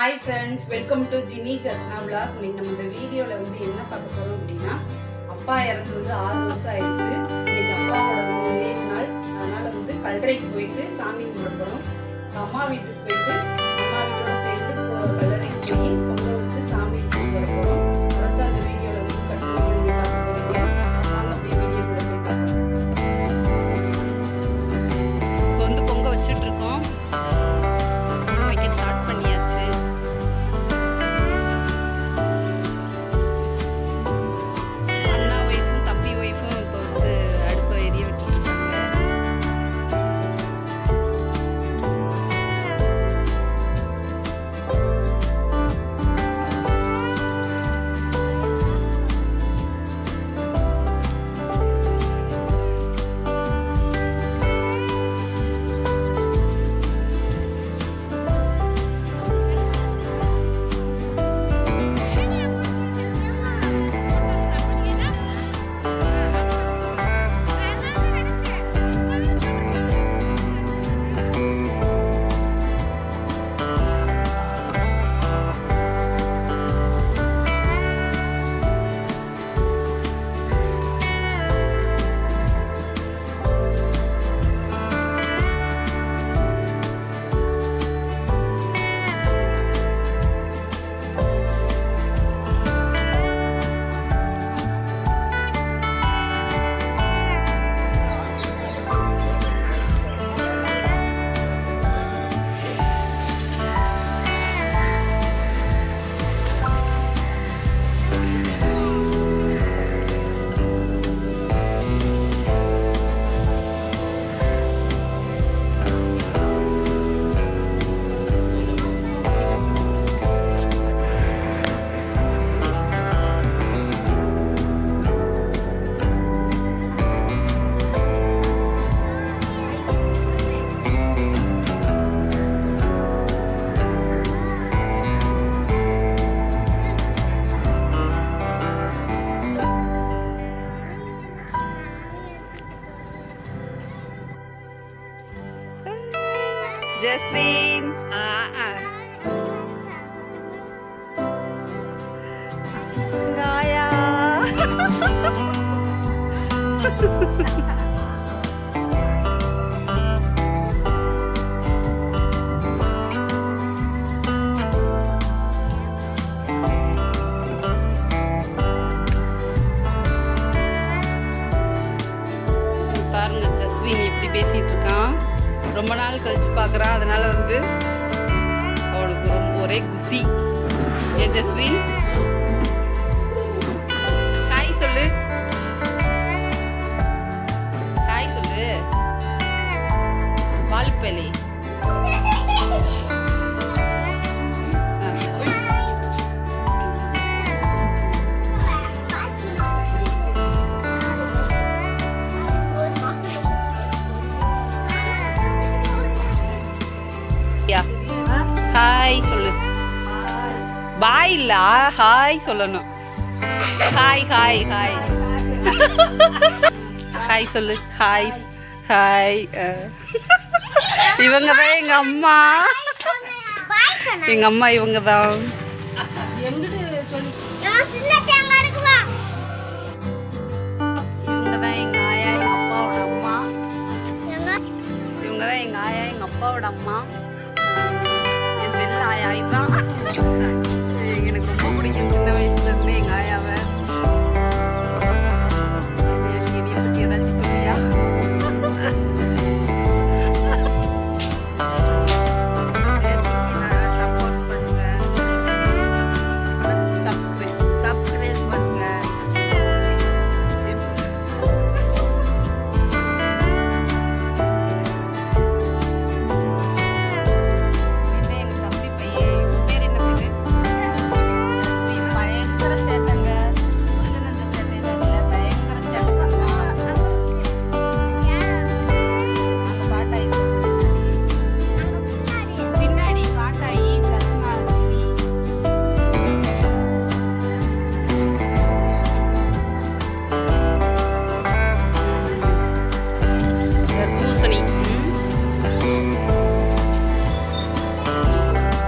Hi friends, welcome to Jini Jasna vlog. இன்னைக்கு நம்ம இந்த வீடியோவில் என்ன பார்க்க போகிறோம் அப்படின்னா, அப்பா இறந்து 6 வருஷம் ஆயிடுச்சு. இன்னைக்கு அப்பாவோட நினைவு நாள். அதனால் கல்லறைக்கு போயிட்டு சாமி கும்பிட போகிறோம். அம்மா வீட்டுக்கு போயிட்டு அம்மா வீட்டோட சேர்ந்து கல்லறைக்கு போய் பொங்கல் வச்சு சாமி கும்பிட போகிறோம். அதான் அந்த வீடியோவில் கண்டிப்பாக நீங்கள் பார்க்க போகிறீங்க. நாங்கள் அப்படியே வீடியோக்குள்ளே போய் பார்க்கலாம். இப்போ பொங்க வச்சுட்ருக்கோம். வைக்க ஸ்டார்ட் பண்ணியாச்சு. Jasmine. Gaya. பாருங்க ஜஸ்வின் எப்படி பேசிட்டு இருக்கான். ரொம்ப நாள் கழிச்சு பார்க்குறான். அதனால அவளுக்கு ஒரே குசி. ஏ ஜஸ்வின், ஹாய் சொல்லு, ஹாய் சொல்லு. வால்பேலி ஹாய் சொல்லு. பாய் இல்ல, ஹாய் சொல்லணும். ஹாய் ஹாய் ஹாய் ஹாய் சொல்லு. Hi hi. இவங்க தான் எங்க அம்மா. எங்க அம்மா இவங்க தான். இவங்க தான் எங்க ஆயா, எங்க அப்பாவோட அம்மா. இவங்க தான் எங்க ஆயா, எங்க அப்பாவோட அம்மா. ஆயா இதுதான்.